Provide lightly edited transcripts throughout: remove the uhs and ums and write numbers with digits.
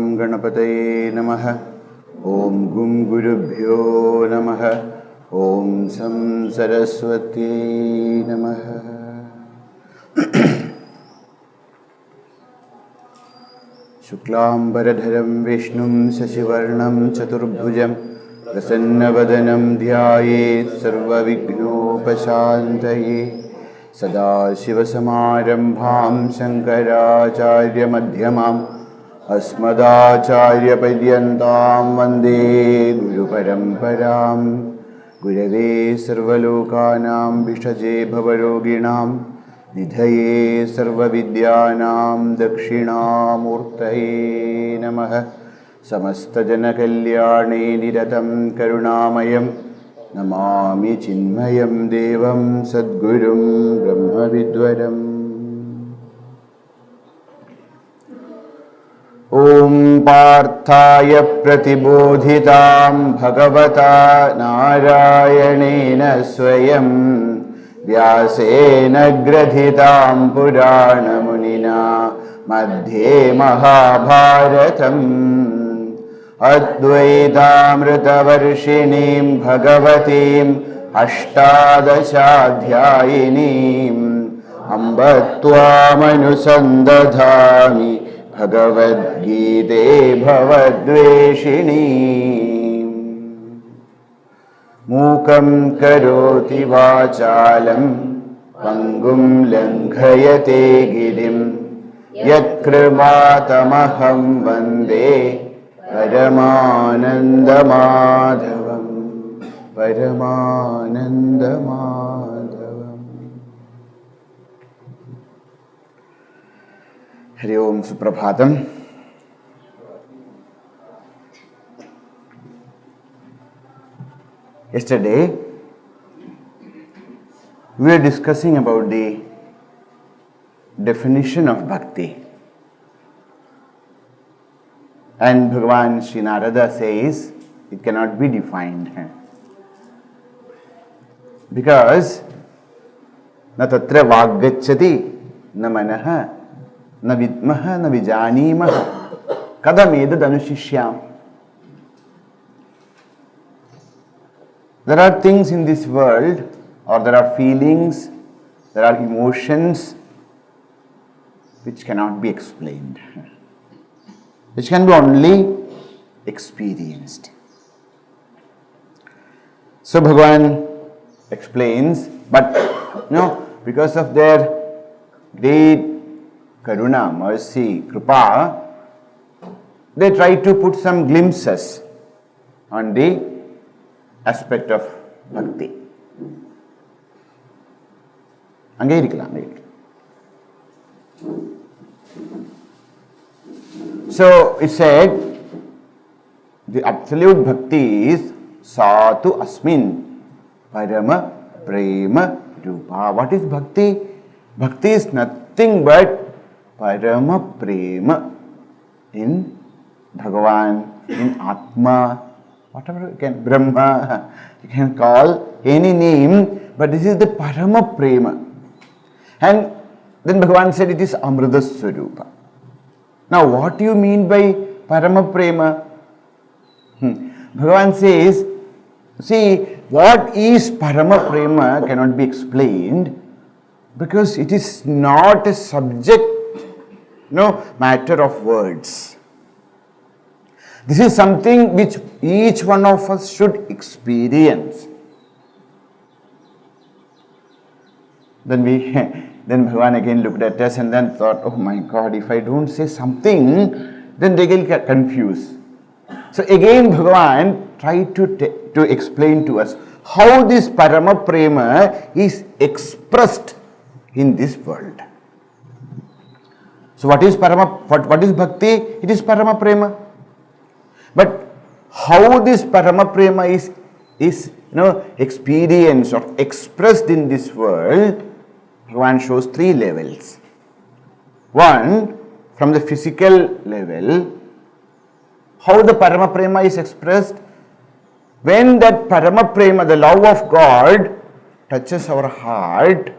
Gam Ganapataye Namaha. Om Gum Gurubhyo Namaha. Om Sam Saraswati Namaha. Shuklam Baradharam Vishnum Sasivarnam Chaturbhujam Prasannavadanam Dhyayet Sarva Vignopashantaye Sada Shivasamarambham Sankaracharya Madhyamam Asmadacharya Padyantam Vande Guru Paramparam Gurave Sarvalokanam Vishaje Bhavaroginam Nidhaye Sarva Vidyanam Dakshinamurtaye Namaha Samasta Jana Kalyane Niratam Karunamayam Namami Chinmayam Devam Sadgurum Brahma Vidwaram. Om Parthaya Pratibodhitam Bhagavata Narayanena Swayam Vyasena Gradhitam Purana Munina Madhye Mahabharatam Advaitaamritavarshinim Bhagavatim Ashtadashadhyayinim Ambattvamanusandathami Bhagavad Gita Bhavadveshinim Mukam Karoti Vachalam Pangum Langhayate Girim Yat Kripatamaham Vande Paramananda Madhavam Paramananda Madhavam. Hari Om Suprabhatam. Yesterday we were discussing about the definition of bhakti. And Bhagavan Sri Narada says it cannot be defined. Because na tatra vaggacchati na manaha na vidmaha na vijanimaha kadamedad anushishyam. There are things in this world, or there are feelings, there are emotions which cannot be explained, which can be only experienced. So Bhagavan explains, but because of their great karuna, mercy, kripa, they try to put some glimpses on the aspect of bhakti. So it said the absolute bhakti is Satu Asmin Parama Prema Rupa. What is bhakti? Bhakti is nothing but Parama Prema in Bhagavan, in Atma, whatever you can, Brahma, you can call any name, but this is the Parama Prema. And then Bhagavan said it is Amrita Swarupa. Now what do you mean by Parama Prema? Bhagavan says, see, what is Parama Prema cannot be explained because it is not a subject, matter of words. This is something which each one of us should experience. Then Bhagavan again looked at us and then thought, oh my God, if I don't say something, then they will get confused. So again Bhagavan tried to explain to us how this Parama Prema is expressed in this world. So what is Bhakti? It is Parama Prema. But how this Parama Prema is experienced or expressed in this world, Bhagavan shows three levels. One, from the physical level, how the Parama Prema is expressed. When that Parama Prema, the love of God, touches our heart,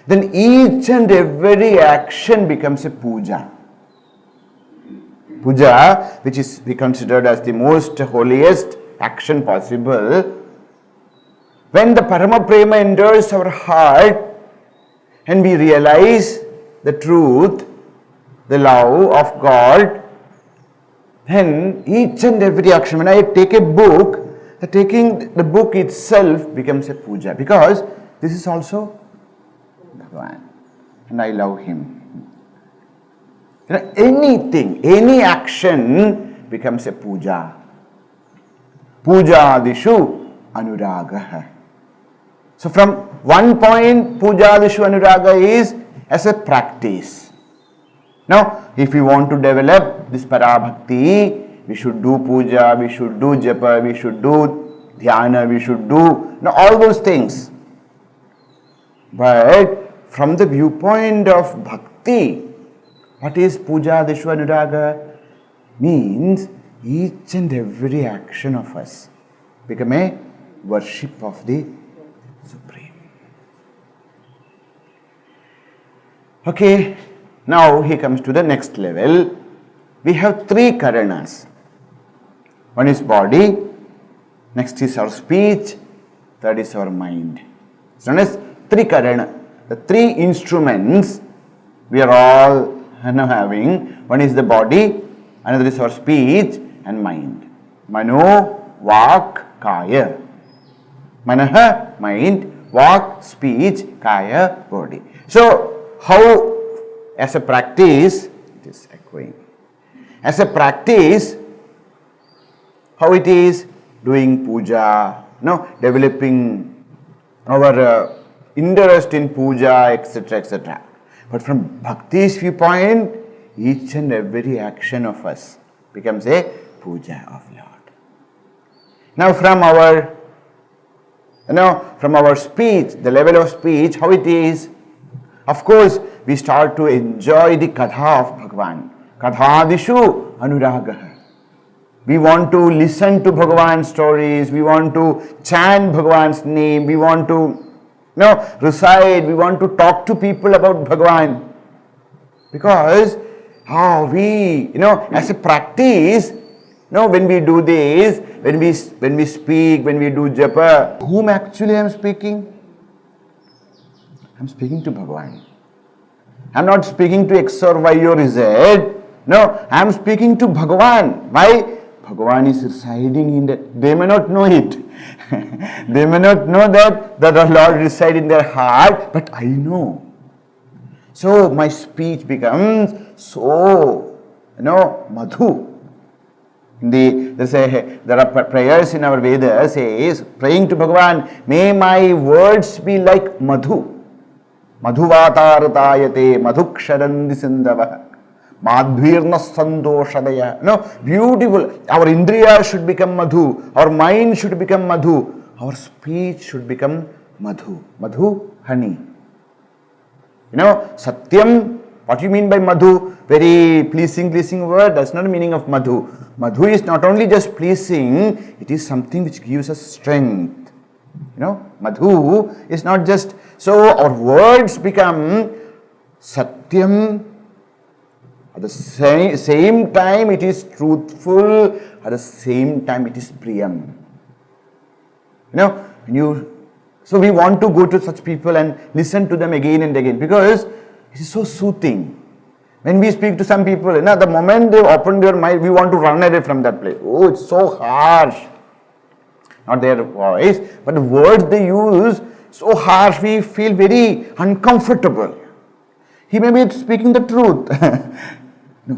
then each and every action becomes a puja. puja, which is we considered as the most holiest action possible, when the Parama Prema enters our heart and we realize the truth, the love of God, then each and every action, when I take a book, taking the book itself becomes a puja, because this is also Bhagavan and I love him. Anything, any action becomes a puja. Pujadishu anuraga. So from one point, Pujadishu anuraga is as a practice. Now, if we want to develop this parabhakti, we should do puja, we should do japa, we should do dhyana, we should do all those things. But from the viewpoint of bhakti, what is Pujadishu anuraga? Means each and every action of us become a worship of the Supreme. Okay, now he comes to the next level. We have three karanas. One is body, next is our speech, third is our mind. It's known as three karana. The three instruments we are all having. One is the body, another is our speech and mind. Mano, vak, kaya. Manaha, mind, vak, speech, kaya, body. So, how as a practice, it is echoing. As a practice, how it is doing puja, developing our interest in puja, etc., etc. But from bhakti's viewpoint, each and every action of us becomes a puja of Lord. Now from our speech, the level of speech, how it is? Of course, we start to enjoy the katha of Bhagavan. Kathadishu anuragaha. We want to listen to Bhagavan's stories, we want to chant Bhagavan's name, we want to recite, we want to talk to people about Bhagavan. Because as a practice, when we do this, when we speak, when we do japa, whom actually I am speaking? I am speaking to Bhagavan. I am not speaking to X or Y or Z. No, I am speaking to Bhagavan. Why? Bhagavan is residing in that. They may not know it. They may not know that the Lord resides in their heart, but I know. So my speech becomes so, madhu. There are prayers in our Vedas says, praying to Bhagavan, may my words be like madhu. Madhuvatartayate madhuksharandi sindava. Madhvirna sandoshadaya. Beautiful. Our indriya should become madhu. Our mind should become madhu. Our speech should become madhu. Madhu, honey. Satyam, what do you mean by madhu? Very pleasing word. That's not the meaning of madhu. Madhu is not only just pleasing, it is something which gives us strength. Madhu is not just, so our words become satyam. At the same time it is truthful, at the same time it is priyam. So we want to go to such people and listen to them again and again because it is so soothing. When we speak to some people, the moment they open their mind, we want to run away from that place. Oh, it's so harsh. Not their voice, but the words they use, so harsh, we feel very uncomfortable. He may be speaking the truth.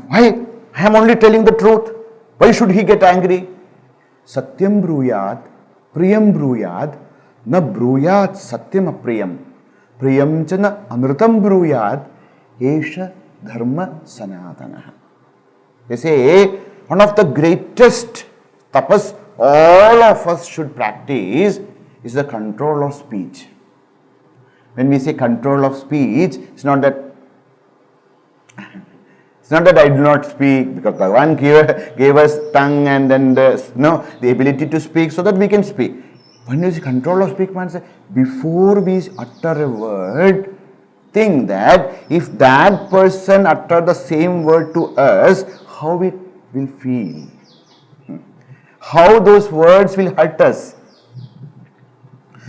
Why? I am only telling the truth. Why should he get angry? Satyam bruyat, priyam bruyat, na bruyat satyam apriyam, priyam chana amritam bruyat, esha dharma sanatana. They say, one of the greatest tapas all of us should practice is the control of speech. When we say control of speech, it's not that I do not speak, because Bhagavan gave us tongue and then the ability to speak so that we can speak. When you say control of speech, man, before we utter a word, think that if that person uttered the same word to us, how it will feel. How those words will hurt us.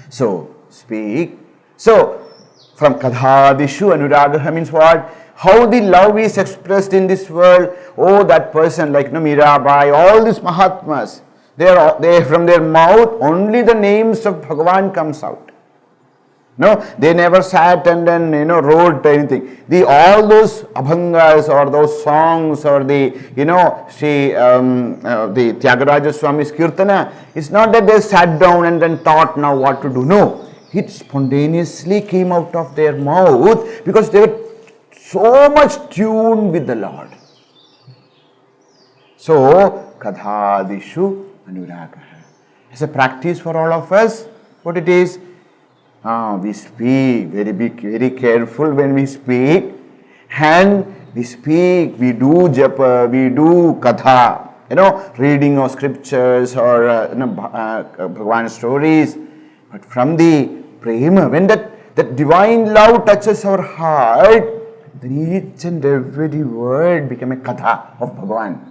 So, speak. So, from Kadhadishu Anuragaha means what? How the love is expressed in this world. Oh, that person like Mirabai, all these Mahatmas, they from their mouth only the names of Bhagavan comes out. No, they never sat and then wrote anything. All those abhangas or those songs or the Tyagaraja Swami's Kirtana, it's not that they sat down and then thought now what to do. No, it spontaneously came out of their mouth because they were so much tuned with the Lord. So, Kadhadishu Anuragaha. As a practice for all of us, what it is? We speak, very careful when we speak, and we speak, we do japa, we do katha, reading of scriptures or Bhagavan stories. But from the prema, when that divine love touches our heart, then each and every word become a katha of Bhagavan.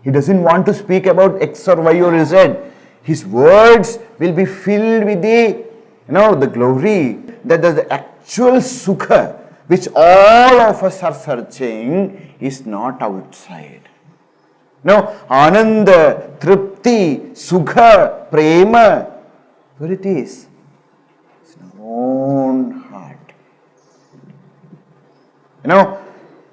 He doesn't want to speak about X or Y or Z. His words will be filled with the glory, that the actual sukha which all of us are searching is not outside. No, ananda, tripti, sukha, prema, where it is? It's in our own heart.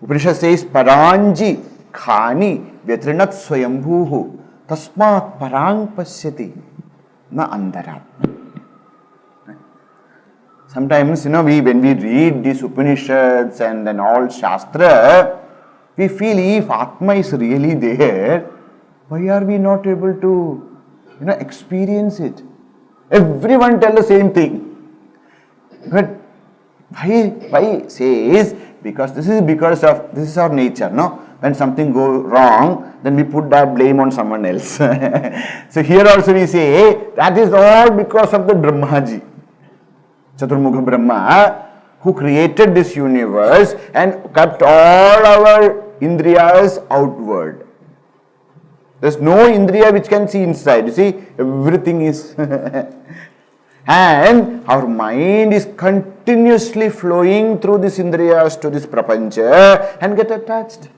Upanishad says, Paranji khani vyatrinat swayambhuhu tasmat parang pasyati na andaratma. Sometimes, when we read these Upanishads and then all Shastra, we feel if Atma is really there, why are we not able to, experience it? Everyone tell the same thing. But why says, because this is our nature, no? When something goes wrong, then we put that blame on someone else. So here also we say, that is all because of the Brahmaji. Chaturmukha Brahma, who created this universe and kept all our indriyas outward. There's no indriya which can see inside. You see, everything is. And our mind is continuously flowing through these indriyas to this prapancha and get attached.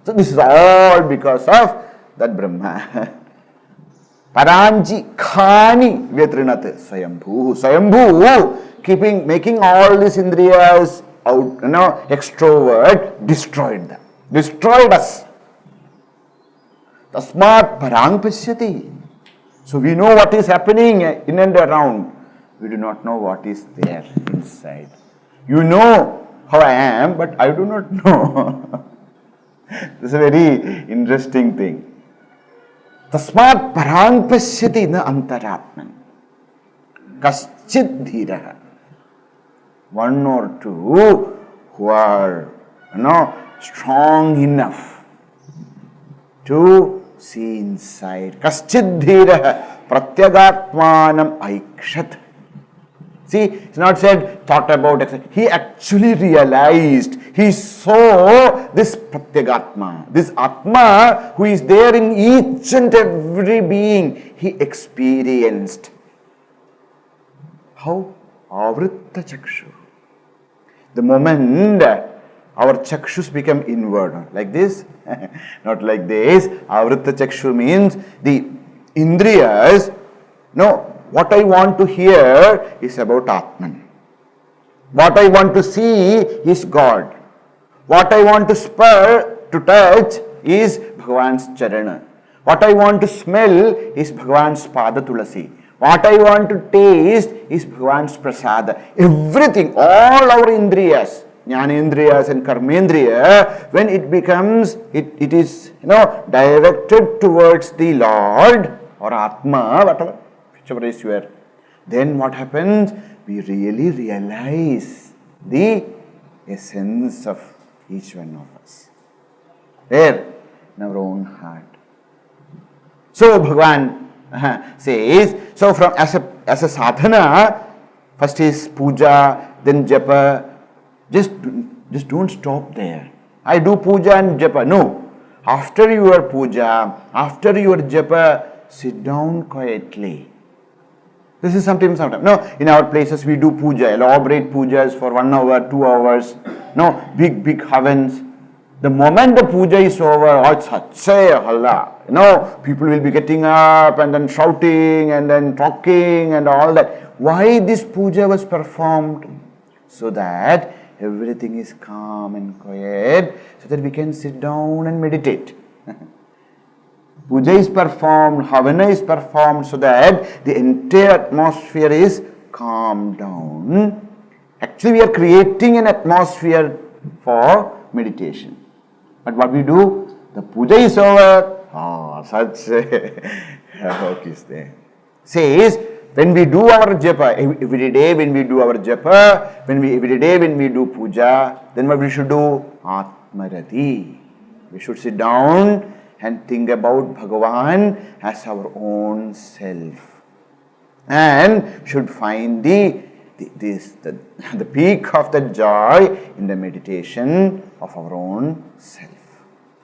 So this is all because of that Brahma. Paranji khani vyatrinat swayambhu. Swayambhu, making all these indriyas out, extrovert, destroyed them. Destroyed us. Tasmat parang pasyati. So we know what is happening in and around. We do not know what is there inside. You know how I am, but I do not know. This is a very interesting thing. Tasmat parang pasyati na antaratman. Kaschid dhiraha. One or two who are, strong enough to see inside. Kaschid dhiraha pratyagatmanam aikshat. See, it's not said, thought about, he actually realized, he saw this pratyagatma, this atma who is there in each and every being, he experienced. How? Avritta chakshu. The moment our chakshus become inward, like this, not like this. Avritta chakshu means the indriyas, what I want to hear is about Atman. What I want to see is God. What I want to spur, to touch is Bhagavan's charana. What I want to smell is Bhagavan's pada tulasi. What I want to taste is Bhagavan's prasada. Everything, all our indriyas, jnanendriyas and karmendriya, when it becomes, it is, directed towards the Lord or Atma, whatever, whichever is where, then what happens? We really realize the essence of each one of us. There, in our own heart. So Bhagavan says, so from as a sadhana, first is puja, then japa. Just don't stop there. I do puja and japa. No. after your puja, after your japa, sit down quietly. This is sometimes. No, in our places we do puja, elaborate pujas for 1 hour, 2 hours. No, big havans. The moment the puja is over, oh, it's such a halla. People will be getting up and then shouting and then talking and all that. Why this puja was performed? So that everything is calm and quiet, so that we can sit down and meditate. Puja is performed, Havana is performed so that the entire atmosphere is calmed down. Actually, we are creating an atmosphere for meditation. But what we do, the puja is over. Such a work is there. Says, when we do our japa, every day when we do our japa, every day when we do puja, then what we should do? Atmarati. We should sit down and think about Bhagavan as our own self, and should find the peak of the joy in the meditation of our own self.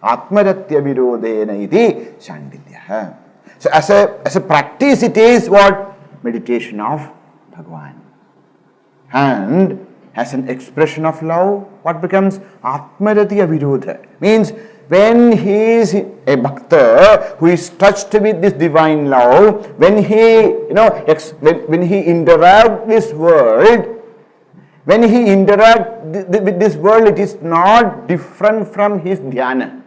Atmaratya virodena iti Shandilya. So as a practice, it is what? Meditation of Bhagavan. And as an expression of love, what becomes? Atmaratya virodha. Means when he is a bhakta who is touched with this divine love, when he, when he interacts this world, when he interacts with this world, it is not different from his dhyana.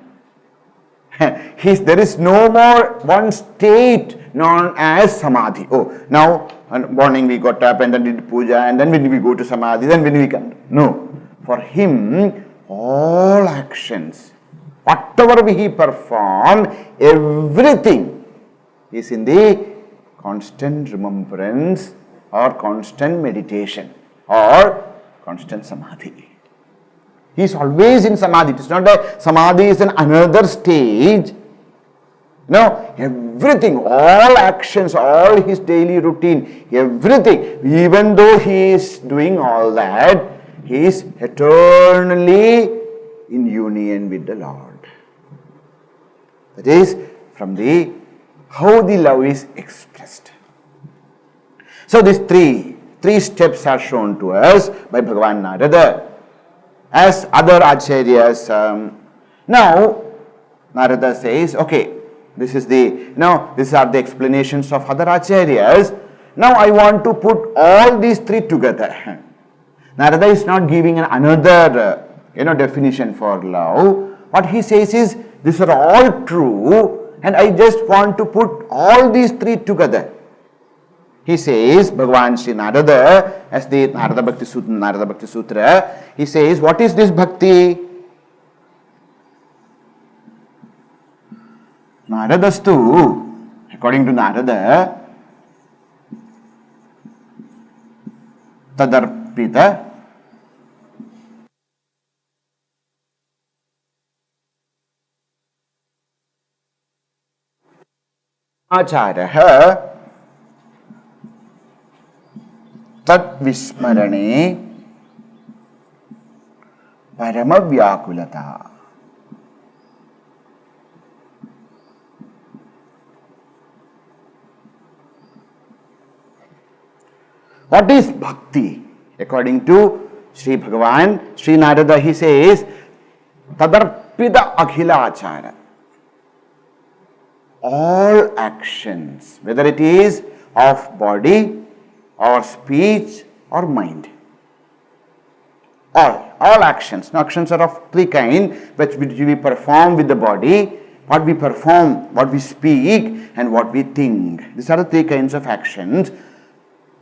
There is no more one state known as samadhi. Oh, now morning we got up and then did puja, and then when we go to samadhi, then when we come. No. For him, all actions, whatever he perform, everything is in the constant remembrance or constant meditation or constant samadhi. He is always in samadhi. It is not that samadhi is another stage. No, everything, all actions, all his daily routine, everything, even though he is doing all that, he is eternally in union with the Lord. That is from how the love is expressed. So these three steps are shown to us by Bhagavan Narada. As other acharyas, now Narada says, okay, these are the explanations of other acharyas. Now I want to put all these three together. Narada is not giving another definition for love. What he says is, these are all true, and I just want to put all these three together. He says, Bhagavan Sri Narada, as the Narada Bhakti Sutra, he says, what is this bhakti? Naradastu, according to Narada, tadarpita acharah tat vismarane parama vyakulata. What is bhakti? According to Sri Bhagavan, Sri Narada, he says, tadarpita akhila achara. All actions, whether it is of body or speech or mind. All actions. Now, actions are of three kinds, which we perform with the body, what we perform, what we speak, and what we think. These are the three kinds of actions.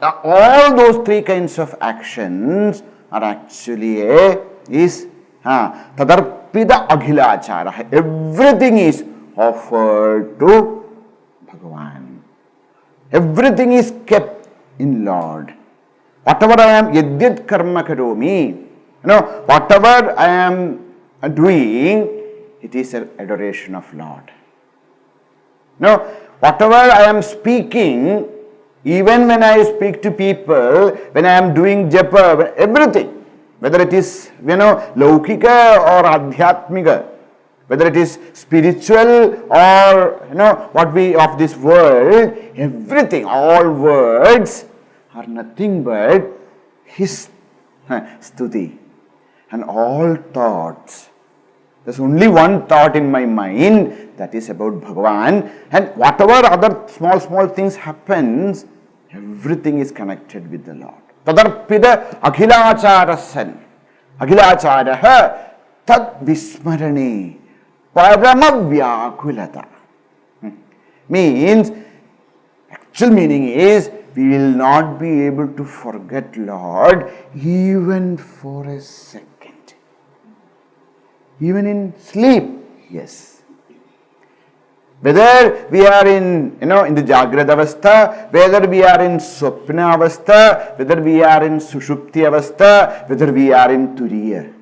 Now, all those three kinds of actions are actually tadarpida aghilachara. Everything is offered to Bhagavan. Everything is kept in Lord. Whatever I am, yadyat karma karomi, whatever I am doing, it is an adoration of Lord. Whatever I am speaking, even when I speak to people, when I am doing japa, everything, whether it is, laukika or adhyatmika, whether it is spiritual or what we of this world, everything, all words are nothing but his stuti. And all thoughts, there's only one thought in my mind, that is about Bhagavan, and whatever other small things happens, everything is connected with the Lord. Tadarpida akhilacharasan. Akhilacharaha tad vismarane paramavyakulata. Means, actual meaning is, we will not be able to forget Lord even for a second. Even in sleep, yes. Whether we are in the Jagrata Avastha, whether we are in Swapna Avastha, whether we are in Sushupti Avastha, whether we are in Turiya.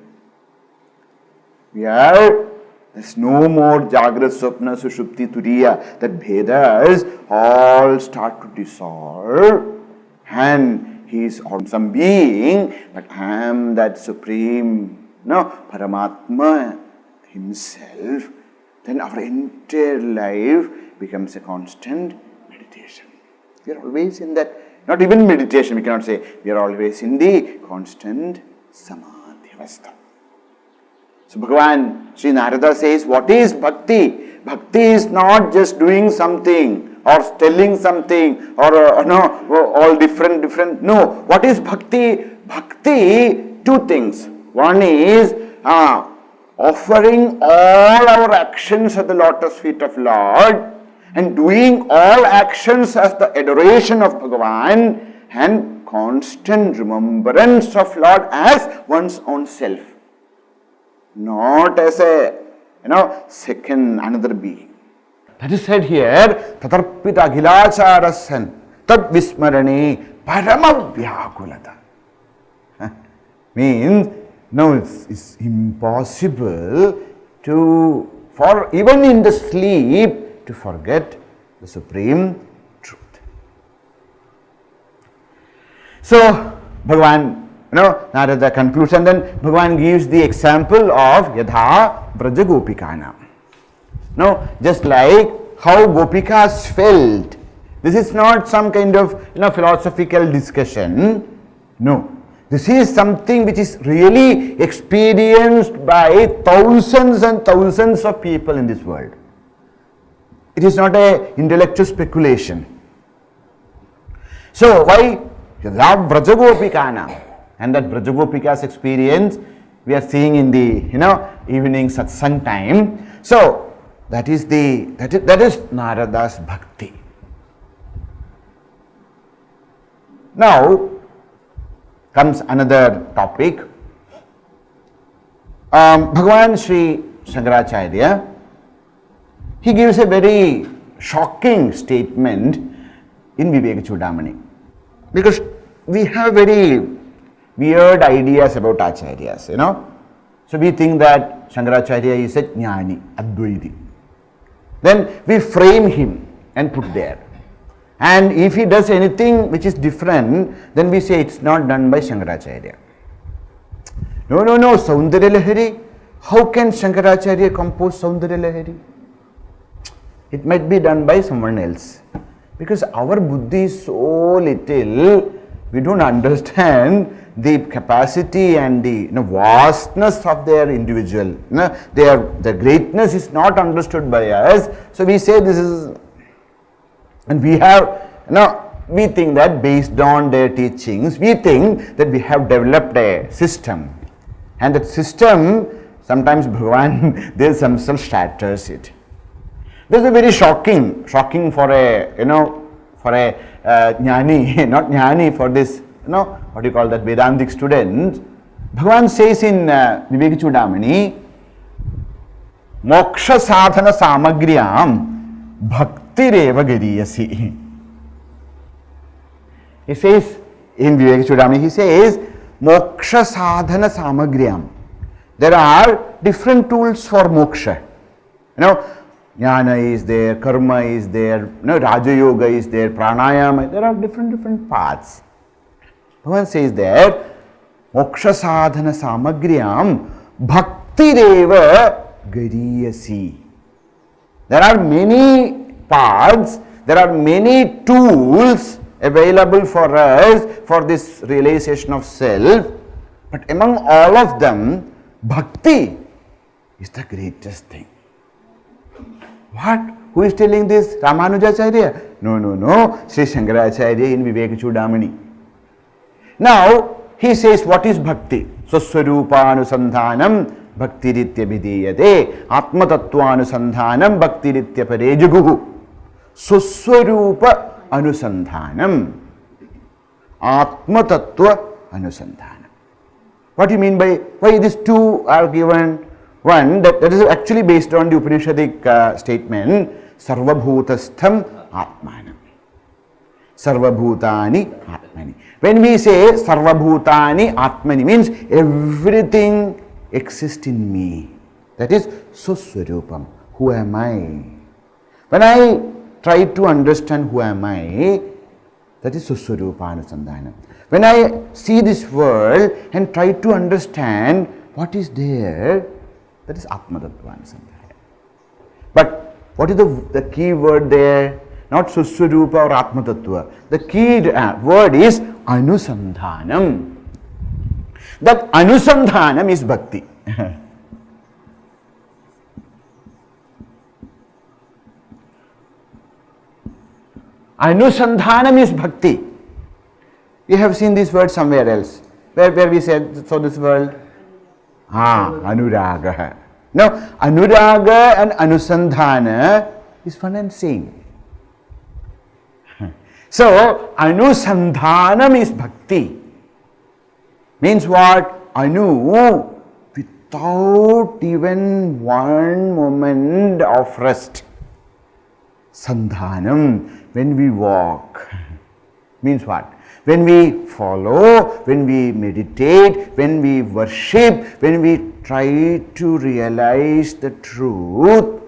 There's no more Jagrata, Swapna, Sushupti, Turiya. That Bhedas all start to dissolve, and he is some being, but I am that supreme Paramatma himself. Then our entire life becomes a constant meditation. We are always in that, not even meditation, we cannot say, we are always in the constant Samadhi Avastha. So Bhagavan Sri Narada says, what is Bhakti? Bhakti is not just doing something or telling something or all different. No, what is Bhakti? Bhakti, two things. One is offering all our actions at the lotus feet of Lord and doing all actions as the adoration of Bhagavan and constant remembrance of Lord as one's own self. Not as a, second, another being. That is said here, tatarpita akhilacharasan tad vismarane paramavyakulata. Means, no, it's impossible for even in the sleep to forget the supreme truth. So, Bhagavan, Narada concludes, and then Bhagavan gives the example of Yadha Vraja Gopikana. Just like how Gopikas felt. This is not some kind of philosophical discussion. No. This is something which is really experienced by thousands and thousands of people in this world. It is not an intellectual speculation. So, why Yadha Vraja Gopikana? And that Vraja Gopika's experience we are seeing in the evening satsang time. So, that is Narada's Bhakti. Now comes another topic. Bhagavan Sri Shankaracharya, he gives a very shocking statement in Viveka Chudamani. Because we have very weird ideas about Acharyas, So we think that Shankaracharya is a Jnani, Advaiti. Then we frame him and put there. And if he does anything which is different, then we say it's not done by Shankaracharya. No, Saundarya Lahari. How can Shankaracharya compose Saundarya Lahari? It might be done by someone else. Because our buddhi is so little, we don't understand the capacity and the vastness of their individual. Their greatness is not understood by us. So we say this is, and we have, we think that based on their teachings, we think that we have developed a system. And that system, sometimes Bhagavan, they themselves shatters it. This is very shocking for a, for a jnani, not jnani, for this, what do you call that, Vedantic student. Bhagavan says in Viveka Chudamani, Mokshasadhana Samagryam Bhaktireva gariyasi. He says in Viveka Chudamani, he says, Mokshasadhana Samagryam. There are different tools for moksha. Jnana is there, karma is there, Raja Yoga is there, pranayama, there are different paths. Bhagavan says there, Mokshasadhana Samagryam Bhaktireva gariyasi. There are many paths, there are many tools available for us for this realization of self, but among all of them, bhakti is the greatest thing. What? Who is telling this? Ramanujacharya? No. Sri Shankaracharya in Viveka Chudamani. Now, he says, what is bhakti? Swaswarupanusandhanam bhaktiritya vidiyate atmatattvanusandhanam bhaktiritya parejuguhu. Swaswarupa anusandhanam atmatattva anusandhanam. What do you mean by, why these two are given? One, that is actually based on the Upanishadic statement, Sarvabhutastham Atmanam. Sarvabhutani Atmani. When we say Sarvabhutani Atmani, means everything exists in me. That is Suswarupam. Who am I? When I try to understand who am I, that is Suswarupanusandhanam. When I see this world and try to understand what is there, that is Atmatattvanusandhanam. But what is the key word there? Not Suswarupa or Atmatattva. The key word is Anusandhanam. That Anusandhanam is Bhakti. Anusandhanam is Bhakti. We have seen this word somewhere else. Where we said, so this world? Anuraga. Now, Anuraga and Anusandhana is one and same. So, Anusandhanam is Bhakti. Means what? Anu, without even one moment of rest. Sandhanam, when we walk. Means what? When we follow, when we meditate, when we worship, when we try to realize the truth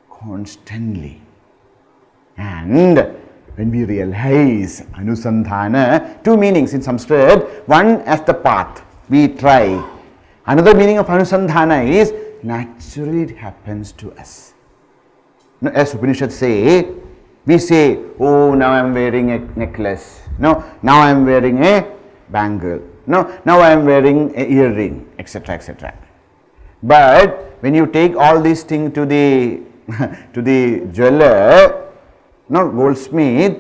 constantly. And when we realize Anusandhana, two meanings in Sanskrit. One as the path, we try. Another meaning of Anusandhana is naturally it happens to us. Now, as Upanishads say, we say, oh, now I am wearing a necklace. No, now I am wearing a bangle. No, now I am wearing an earring, etc., etc. But when you take all these things to the to the jeweler, no, goldsmith,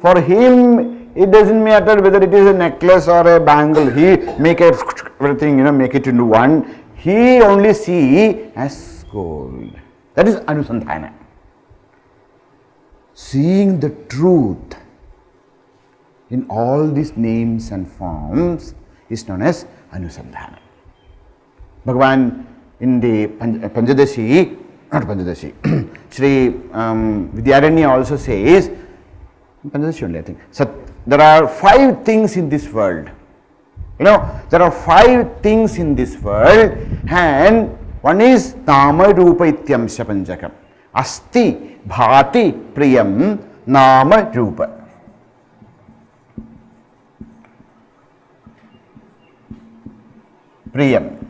for him it doesn't matter whether it is a necklace or a bangle. He make everything, make it into one. He only see as gold. That is Anusandhana. Seeing the truth in all these names and forms is known as Anusandhana. Bhagavan in the Panchadashi, not Panchadashi, Sri Vidyaranya also says, Panchadashi only I think, so there are 5 things in this world. There are 5 things in this world, and one is Nama Rupa Ityamsha Panchakam. Asti Bhati Priyam Nama Rupa. Priyam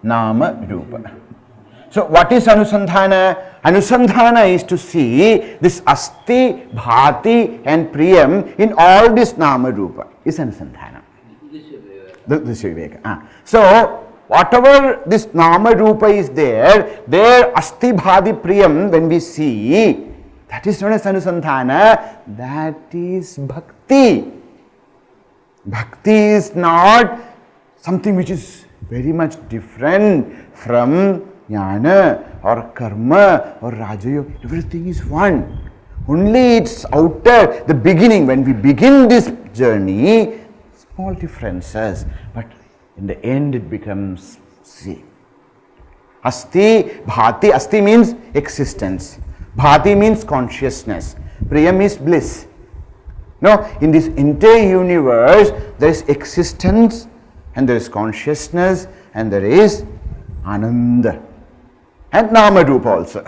Nama Rupa. So what is Anusandhana? Anusandhana is to see this Asti, Bhati and Priyam in all this Nama Rupa is Anusandhana. This Viveka. So whatever this Nama Rupa is there Asti Bhati Priyam, when we see, that is known as Anusandhana, that is Bhakti. Bhakti is not something which is very much different from Jnana or Karma or Rajayoga. Everything is one. Only its outer, the beginning, when we begin this journey, small differences, but in the end it becomes same. Asti, Bhati, Asti means existence. Bhati means consciousness. Priyam is bliss. No, in this entire universe, there is existence and there is consciousness and there is Ananda. And Namarupa also.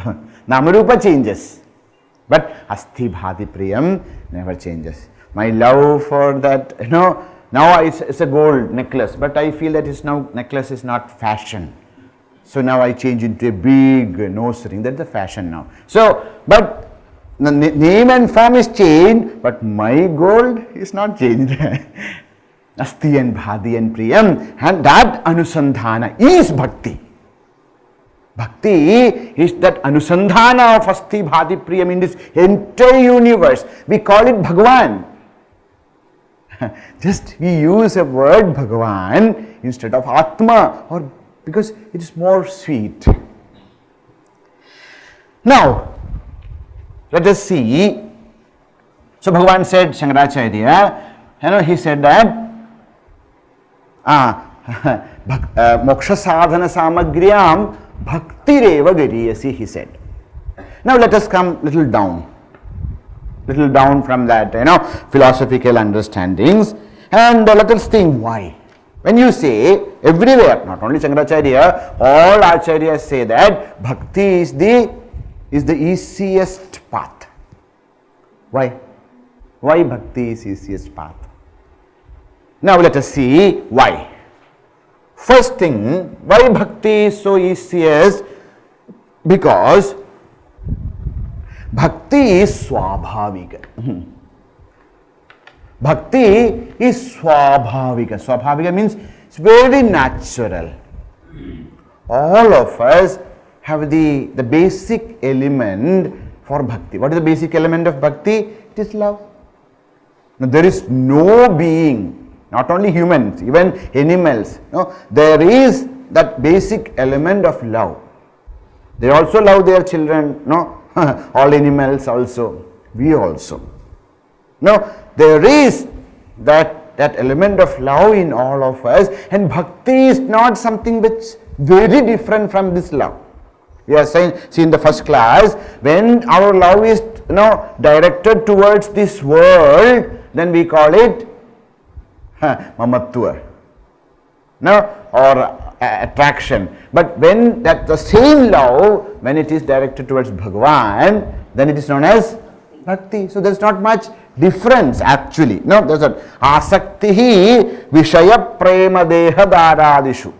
Namarupa changes. But Asti Bhati Priyam never changes. My love for that, Now it's a gold necklace, but I feel that necklace is not fashion. So now I change into a big nose ring. That's the fashion now. So, but the name and form is changed, but my gold is not changed. Asti and Bhadi and Priyam, and that Anusandhana is Bhakti. Bhakti is that Anusandhana of Asti, Bhadi, Priyam in this entire universe. We call it Bhagavan. Just we use a word Bhagavan instead of Atma, or because it is more sweet. Now, let us see. So Bhagavan said, Shankaracharya, he said that Mokshasadhana Samagryam Bhaktireva gariyasi, he said. Now let us come little down from that, philosophical understandings, and let us think why. When you say everywhere, not only Shankaracharya, all acharyas say that bhakti is the easiest path. Why? Why bhakti is easiest path? Now let us see why. First thing, why bhakti is so easiest? Because bhakti is swabhavika. Bhakti is swabhavika. Swabhavika means it's very natural. All of us have the basic element for bhakti. What is the basic element of bhakti? It is love. Now, there is no being, not only humans, even animals, there is that basic element of love. They also love their children, all animals also, we also. Now, there is that element of love in all of us, and bhakti is not something which is very different from this love. We are saying, see in the first class, when our love is directed towards this world, then we call it mamatva, or attraction. But when that the same love, when it is directed towards Bhagavan, then it is known as bhakti. So there is not much difference actually. No, there is a asaktihi vishaya prema deha daradishu.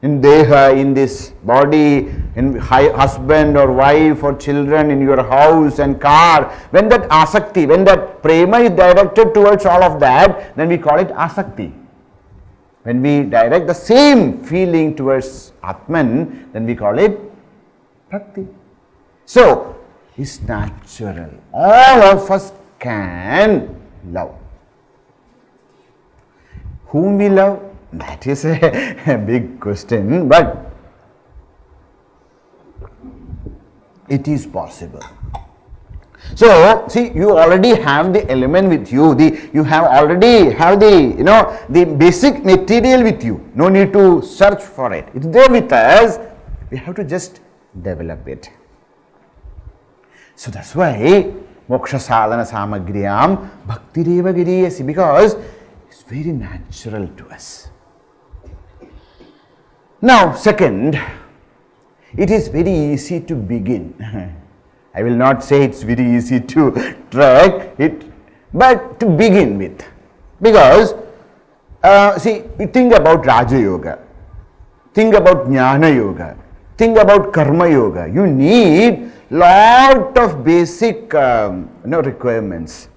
In deha, in this body, in husband or wife or children, in your house and car, when that asakti, when that prema is directed towards all of that, then we call it asakti. When we direct the same feeling towards Atman, then we call it bhakti. So, it's natural. All of us can love. Whom we love? That is a big question, but it is possible. So, see, you already have the element with you. You have already have the basic material with you. No need to search for it. It's there with us. We have to just develop it. So that's why Mokshasadhana Samagryam Bhaktireva gariyasi, because it's very natural to us. Now, second, it is very easy to begin. I will not say it's very easy to track it, but to begin with. Because, see, we think about Raja Yoga, think about Jnana Yoga, think about Karma Yoga. You need lot of basic requirements.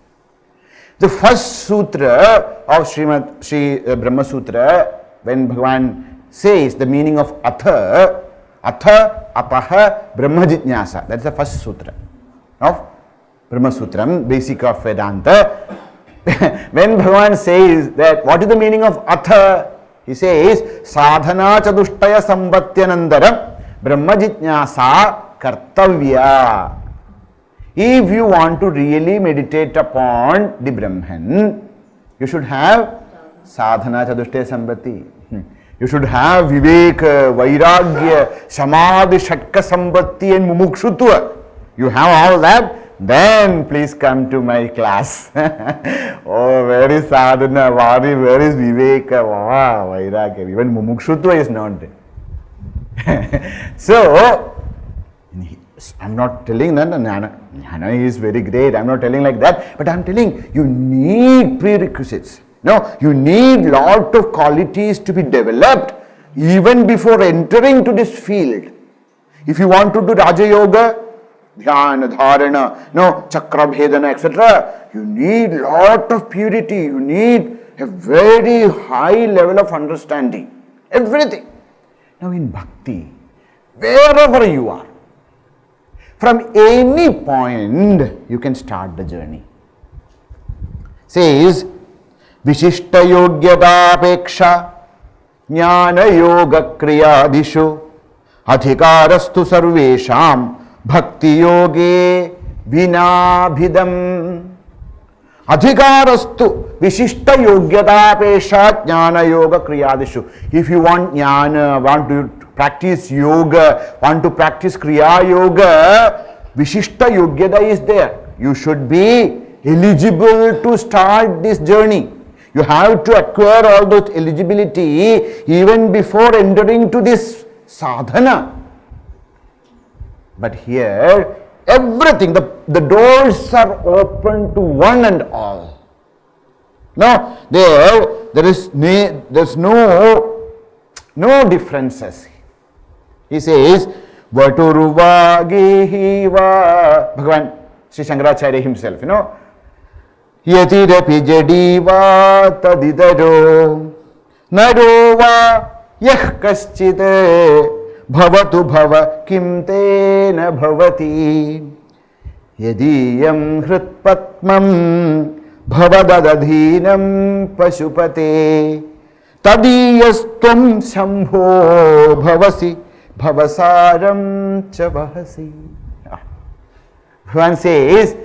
The first sutra of Sri Brahma Sutra, when Bhagavan says the meaning of atha, apaha, brahma jitnyasa. That's the first sutra of Brahma Sutram, basic of Vedanta. When Bhagavan says that, what is the meaning of atha? He says, sadhana chadushtaya samvatyanandaram brahma jitnyasa kartavya. If you want to really meditate upon the Brahman, you should have sadhana chadushtaya sambhati. You should have viveka, vairagya, samadhi, shatka sambhati and mumukshutva. You have all that, then please come to my class. Oh, where is sadhana? Where is viveka? Wow, vairagya. Even mumukshutva is not there. So, I'm not telling that Jnana is very great. I'm not telling like that. But I'm telling you need prerequisites. No, you need lot of qualities to be developed even before entering to this field. If you want to do Raja Yoga, Dhyana, Dharana, no, Chakra Bhedana, etc., you need lot of purity. You need a very high level of understanding. Everything. Now in Bhakti, wherever you are, from any point, you can start the journey. Says, Vishishta Yogyadapeksha Jnana Yoga Kriyadishu Adhikarastu Sarvesham Bhakti Yoge Vinabhidam. Adhikarastu Vishishta Yogyadapesha Jnana Yoga Kriyadishu. If you want jnana, want to practice yoga, want to practice Kriya Yoga, Vishishta Yogyada is there. You should be eligible to start this journey. You have to acquire all those eligibility even before entering to this sadhana. But here, everything, the doors are open to one and all. Now, there's no differences. He says, Vaturuva Gehiva, Bhagavan Sri Shankaracharya himself, Yatirapi Jadiva Tadidaro Narova Yah Kaschite Bhavatu Bhava Kim Tena Bhavati Yadiyam Hritpatmam Bhavadadadhinam Pashupate Tadiyastvam Shambho Bhavasi Bhavasaram Chavahasi. Bhagavan says,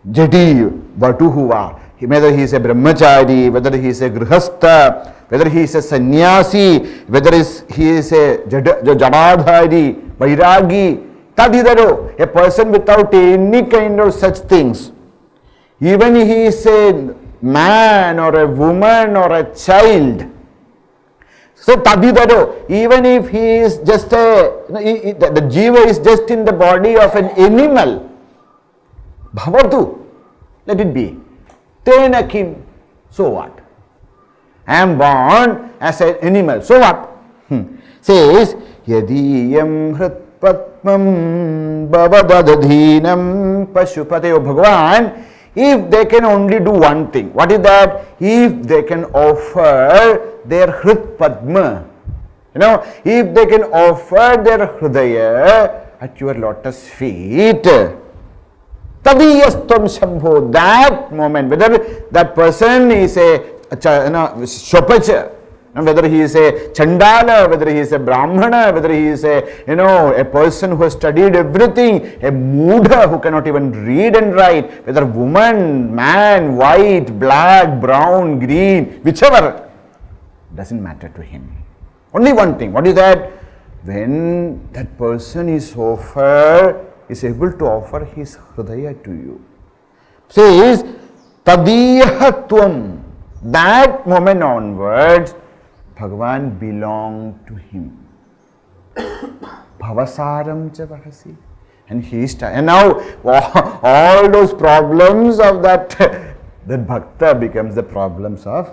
Jadi Vatuhuva, whether he is a brahmachari, whether he is a grihastha, whether he is a sannyasi, whether he is a jadadhari, vairagi, tadidaro, a person without any kind of such things. Even he is a man or a woman or a child. So tadidaro, even if he is just the jiva is just in the body of an animal, bhavatu, let it be. Tena kim, so what? I am born as an animal, so what? Says, Yadiyam hritpatmam bhavadadadhinam pashupate. Oh Bhagavan, if they can only do one thing, what is that? If they can offer their hritpadma, if they can offer their hridaya at your lotus feet, Tadiyastvam Shambho, that moment, whether that person is a Shopacha, whether he is a Chandala, whether he is a Brahmana, whether he is a person who has studied everything, a Mudha who cannot even read and write, whether woman, man, white, black, brown, green, whichever, doesn't matter to him. Only one thing, what is that? When that person is able to offer his hridaya to you. Says, Tadiyahatvam, that moment onwards, Bhagavan belonged to him. Bhavasaram Chavahasi. And now all those problems of that bhakta becomes the problems of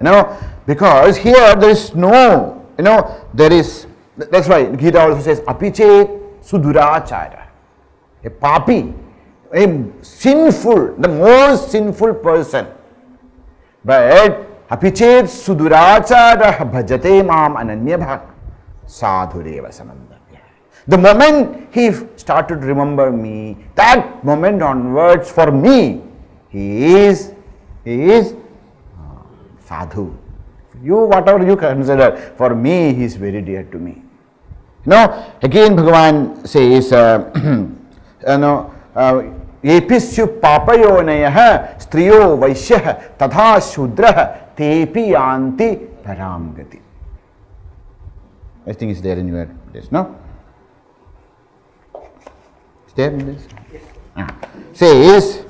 Bhagavan. Because here there is that's why Gita also says, Apichet Sudurachara. A papi, a sinful, the most sinful person. But Apichet Sudurachara Bhajate Mam Ananya Bhak Sadhureva Samandavya. The moment he started to remember me, that moment onwards for me, he is sadhu. Whatever you consider, for me he is very dear to me. Again Bhagavan says, Episyu papayonayah striyo vaishyah tadha shudrah tepi yanti param gati. I think it's there in your place, no? Is there in this? Yes. Says,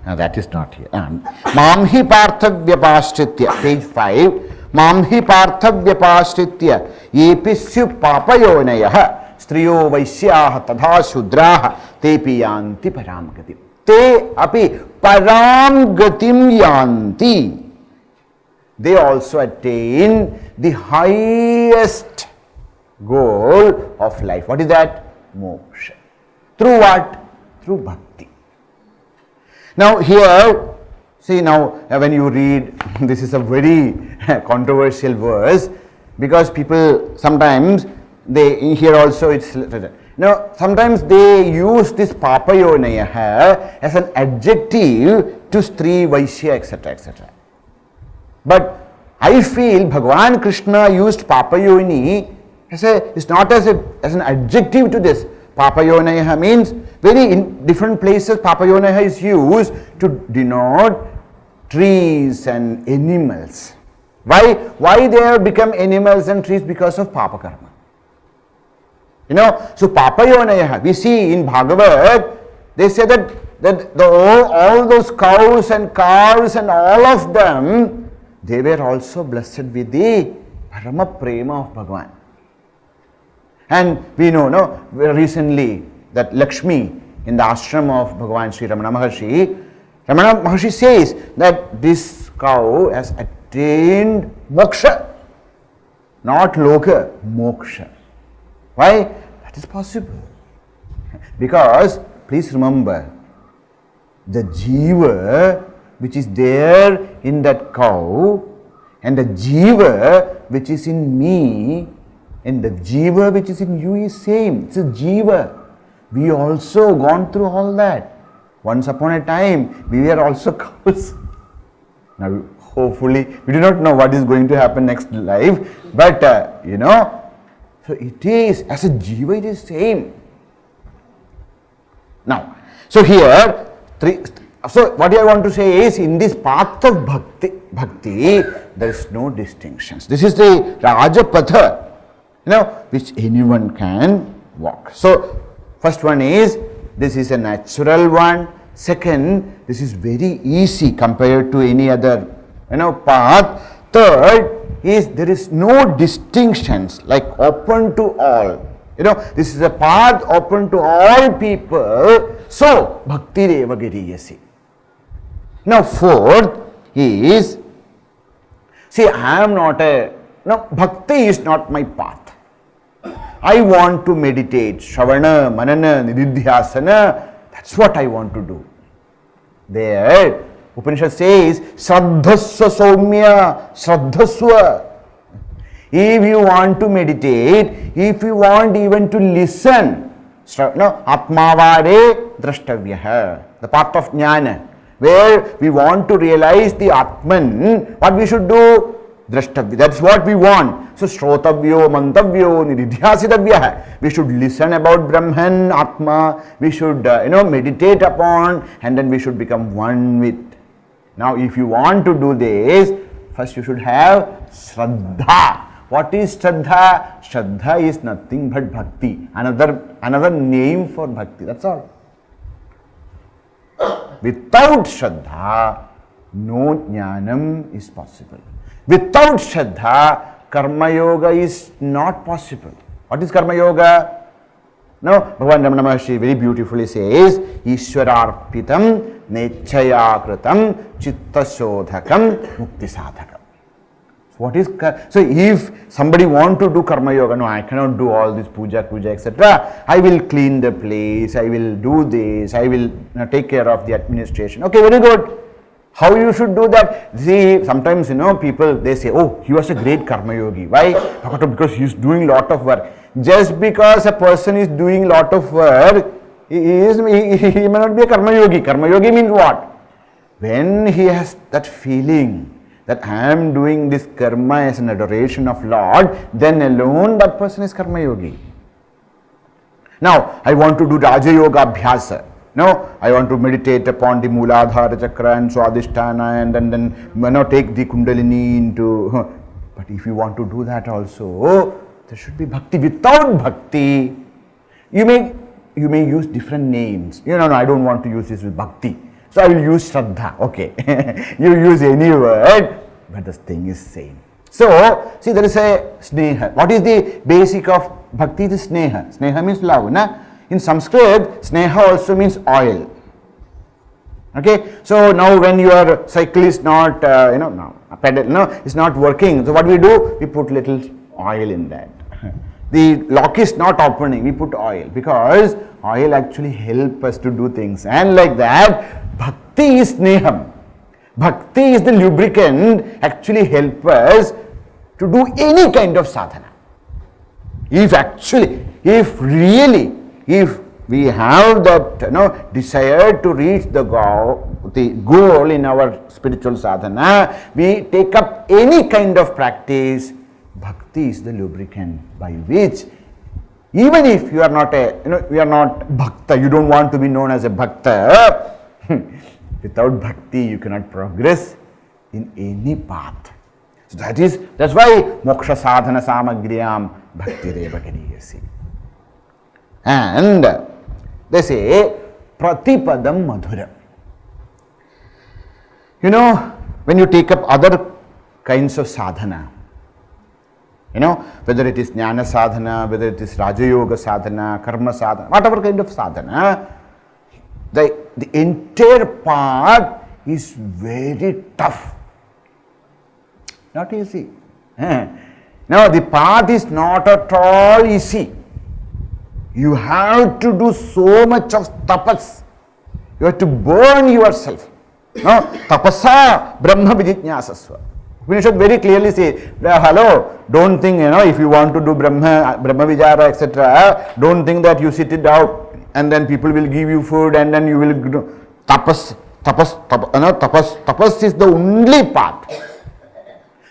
that is not here. Mamhi parthavyapashtritya, page 5. Mamhi partha vyapashritya episyu papayonayah striyo vaisyaha tadha shudraha tepi yanti param gatim. Te api param gatim yanti. They also attain the highest goal of life. What is that? Moksha. Through what? Through bhakti. Now here, see now when you read, this is a very controversial verse, because people sometimes, they here also it's, now sometimes they use this papayonaya as an adjective to stri, vaishya, etc., etc. But I feel Bhagavan Krishna used papayoni it's not as an adjective to this. Papayonaya means very in different places papayonaya is used to denote trees and animals. Why they have become animals and trees? Because of papa karma. So papayonaya, we see in Bhagavad, they say that all those cows and calves and all of them, they were also blessed with the Parama Prema of Bhagavan. And we know, recently that Lakshmi in the ashram of Bhagavan Sri Ramana Maharshi says that this cow has attained moksha, not loka, moksha. Why? That is possible. Because, please remember, the jiva which is there in that cow and the jiva which is in me and the jiva which is in you is same. It's a jiva. We also gone through all that. Once upon a time, we were also cows. Now, hopefully, we do not know what is going to happen next life, but so it is, as a jiva, it is same. Now, so here, so what I want to say is, in this path of bhakti, there is no distinctions. This is the Rajapatha, which anyone can walk. So, first one is, this is a natural one. Second, this is very easy compared to any other, path. Third is, there is no distinctions, like open to all. This is a path open to all people. So, Bhaktireva gariyasi. Now, fourth is, see, I am not bhakti is not my path. I want to meditate, Shravana, Manana, Nididhyasana, that's what I want to do. There, Upanishad says, Shraddhasva Soumya, Shraddhasva. If you want to meditate, if you want even to listen, Atmavare Drashtavyaha, the path of Jnana, where we want to realize the Atman, what we should do? Drashtavya, that's what we want. So, Shrotavyo, Mantavyo, Nididhyasitavyaha. We should listen about Brahman, Atma, we should, meditate upon, and then we should become one with. Now, if you want to do this, first you should have Shraddha. What is Shraddha? Shraddha is nothing but Bhakti, another name for Bhakti, that's all. Without Shraddha, no Jnanam is possible. Without Shraddha, Karma Yoga is not possible. What is Karma Yoga? Now, Bhagavan Ramana Maharshi very beautifully says, Ishwararpitam Nechaya Kritam Chitta Shodhakam Mukti Sadhakam. What is, so if somebody want to do Karma Yoga, no, I cannot do all this puja, etc. I will clean the place, I will do this, I will take care of the administration. Okay, very good. How you should do that? See, sometimes, people, they say, oh, he was a great Karma Yogi. Why? Because he is doing lot of work. Just because a person is doing lot of work, he may not be a Karma Yogi. Karma Yogi means what? When he has that feeling that I am doing this karma as an adoration of Lord, then alone that person is Karma Yogi. Now, I want to do Raja Yoga Abhyasa. No, I want to meditate upon the Mooladhara Chakra and Swadhisthana and then take the Kundalini into. But if you want to do that also, there should be Bhakti. Without Bhakti, you may use different names. No, I don't want to use this with Bhakti. So I will use Shraddha. Okay, you use any word, but the thing is same. So, see, there is a sneha. What is the basic of bhakti? It is sneha. Sneha means love. Na? In Sanskrit, sneha also means oil. Okay, so now when your cycle is not, it's not working. So what do? We put little oil in that. The lock is not opening. We put oil because oil actually help us to do things. And like that, bhakti is sneham. Bhakti is the lubricant actually help us to do any kind of sadhana. If we have that desire to reach the goal in our spiritual sadhana, we take up any kind of practice. Bhakti is the lubricant by which, even if you are not we are not bhakta, you don't want to be known as a bhakta. Without bhakti, you cannot progress in any path. So that's why Mokshasadhana Samagryam Bhaktireva gariyasi. And they say Pratipadam Madhuram. When you take up other kinds of sadhana, whether it is jnana sadhana, whether it is Raja Yoga sadhana, karma sadhana, whatever kind of sadhana, the entire path is very tough. Not easy. Now, the path is not at all easy. You have to do so much of tapas. You have to burn yourself. No, tapasa brahma vijitnyasasva. Upanishad very clearly say, hello, don't think, if you want to do brahma vijara, etc., don't think that you sit it out and then people will give you food and then you will do tapas is the only path.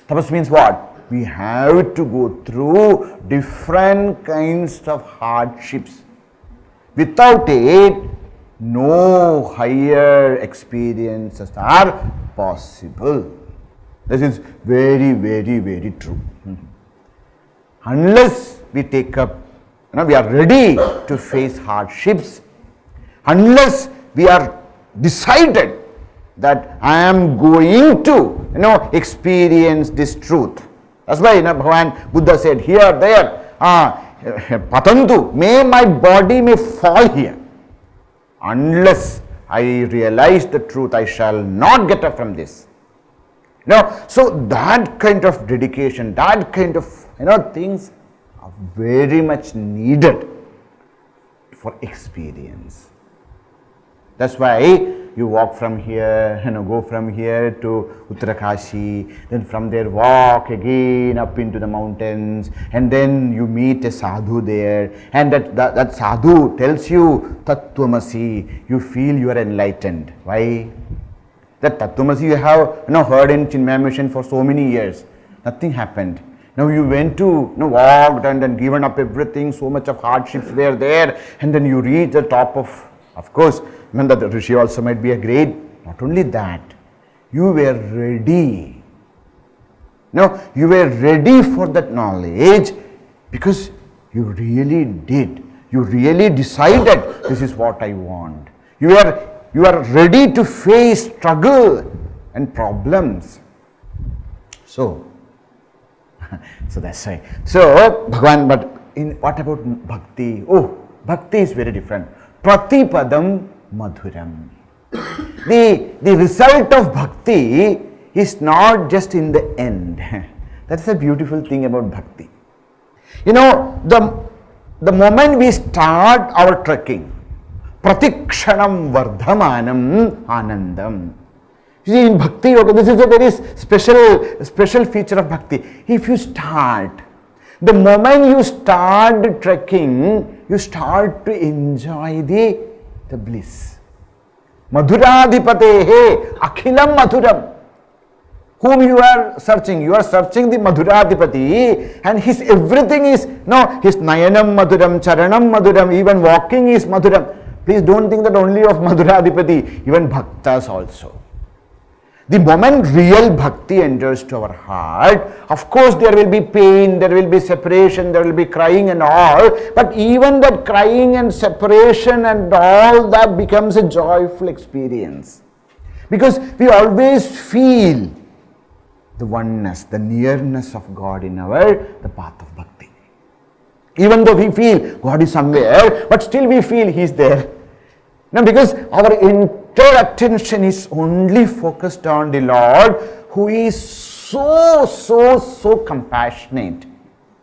Tapas means what? We have to go through different kinds of hardships. Without it, no higher experiences are possible. This is very, very, very true. Unless we take up, we are ready to face hardships, unless we are decided that I am going to, experience this truth. That's why Bhagavan Buddha said, here, there, patantu, my body may fall here. Unless I realize the truth, I shall not get up from this. So that kind of dedication, that kind of things are very much needed for experience. That's why you walk from here, go from here to Uttarakashi, then from there walk again up into the mountains, and then you meet a sadhu there, and that sadhu tells you Tattvamasi, you feel you are enlightened. Why? That Tattvamasi you have heard in Chinmaya Mission for so many years. Nothing happened. Now you went to, walked and then given up everything, so much of hardships were there, and then you reach the top of course, that the Rishi also might be a great, not only that, you were ready. You were ready for that knowledge because you really did. You really decided, this is what I want. You are ready to face struggle and problems. So that's right. So Bhagavan, but what about bhakti? Oh, bhakti is very different. Pratipadam madhuram. The result of bhakti is not just in the end. That's the beautiful thing about bhakti. The moment we start our trekking, pratikshanam vardhamanam anandam. You see, in bhakti yoga, this is a very special feature of bhakti. If you start, the moment you start trekking, you start to enjoy the bliss. Madhuradhipatehe akhilam madhuram. Whom you are searching? You are searching the Madhuradhipati, and his everything is, his nayanam madhuram, charanam madhuram, even walking is madhuram. Please don't think that only of Madhuradhipati, even bhaktas also. The moment real bhakti enters to our heart, of course there will be pain, there will be separation, there will be crying and all, but even that crying and separation and all that becomes a joyful experience. Because we always feel the oneness, the nearness of God in the path of bhakti. Even though we feel God is somewhere, but still we feel He is there. Now, because our entire attention is only focused on the Lord, who is so compassionate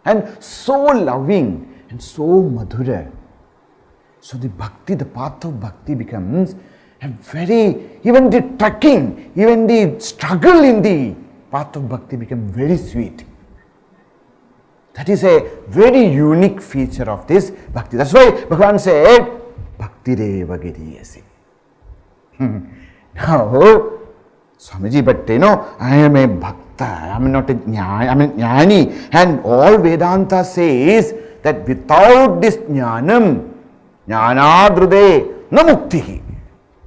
and so loving and so madhura. So the bhakti, the path of bhakti becomes a very, even the trekking, even the struggle in the path of bhakti becomes very sweet. That is a very unique feature of this bhakti. That's why Bhagavan said, Bhaktireva gariyasi. Now, Swamiji, but I am a bhakta, I am not a jnani, I am a jnani. And all Vedanta says that without this jnanam, jnanadrude na muktihi.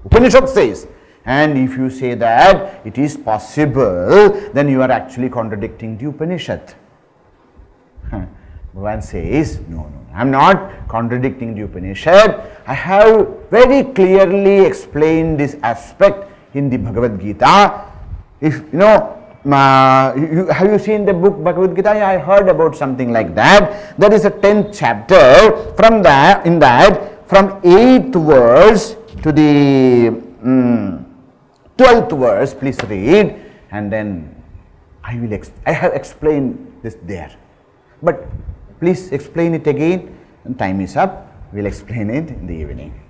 Upanishad says. And if you say that it is possible, then you are actually contradicting the Upanishad. Bhagavan says, no, I am not contradicting the Upanishad. I have very clearly explained this aspect in the Bhagavad Gita. If have you seen the book Bhagavad Gita? I heard about something like that. There is a 10th chapter. From that, from 8th verse to the 12th verse, please read, and then I have explained this there. But please explain it again, and time is up. We'll explain it in the evening.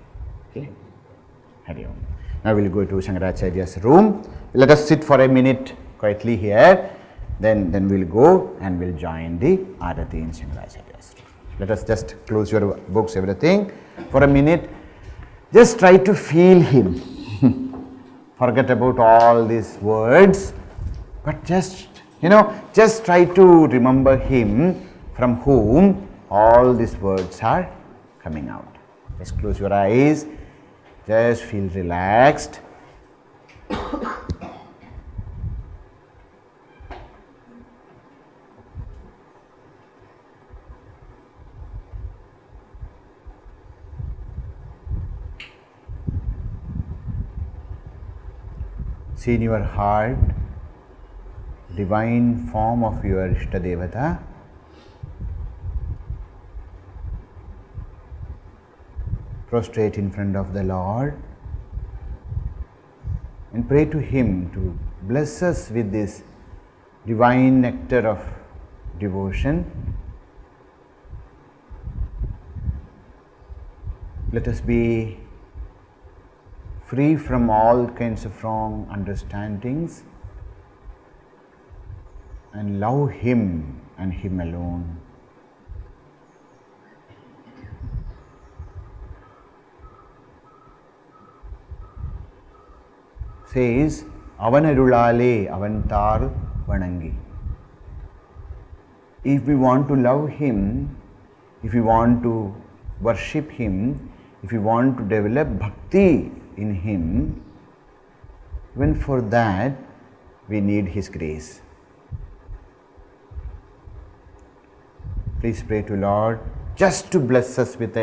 Okay? Hari Om. Now we'll go to Shankaracharya's room. Let us sit for a minute quietly here. Then we'll go and we'll join the Arati in Shankaracharya's room. Let us just close your books, everything. For a minute, just try to feel Him. Forget about all these words, but just try to remember Him from whom all these words are coming out. Just close your eyes, just feel relaxed. See in your heart divine form of your Ishtadevata. Prostrate in front of the Lord and pray to Him to bless us with this divine nectar of devotion. Let us be free from all kinds of wrong understandings and love Him and Him alone. Says, Avanarulale Avantar Vanangi. If we want to love Him, if we want to worship Him, if we want to develop bhakti in Him, even for that we need His grace. Please pray to Lord just to bless us with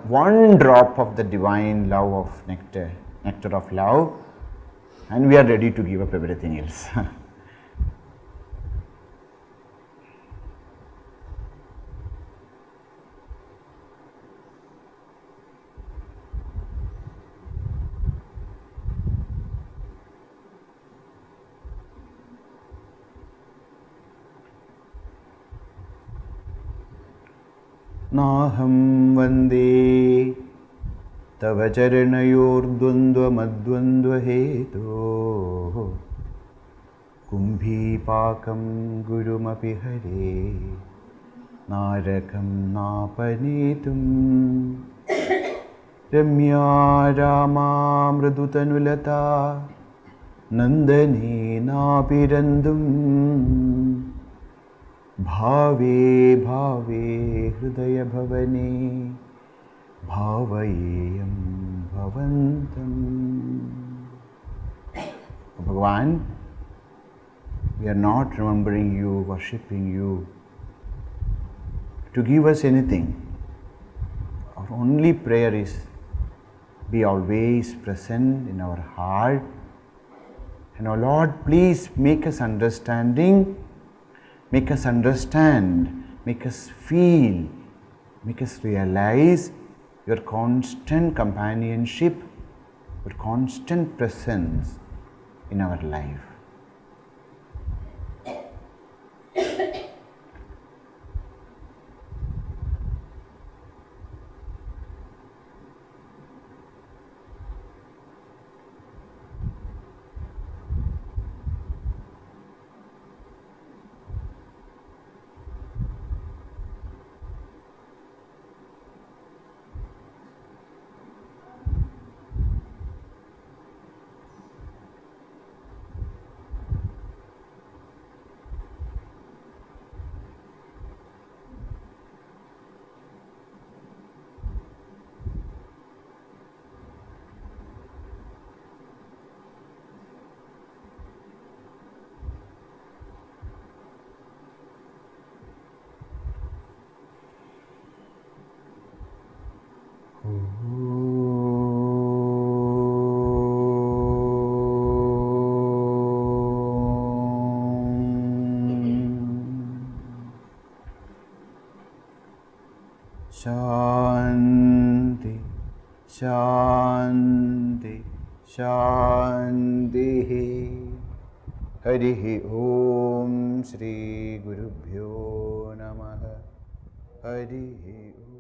one drop of the divine love of nectar of love, and we are ready to give up everything else. Naham vande tava charanayor madvandva heto kumbhi pakam gurumapi hare narakam napanitum ramya rama mradutanulata nandane napirandum Bhave bhave hridaya bhavane bhavayam bhavantam. Bhagavan, we are not remembering you, worshipping you to give us anything. Our only prayer is be always present in our heart And oh Lord, please make us understanding, make us understand, make us feel, make us realize your constant companionship, your constant presence in our life. Shanti, Shanti, Shanti. Harihi Om Shri Gurubhyo Namaha. Harihi Om.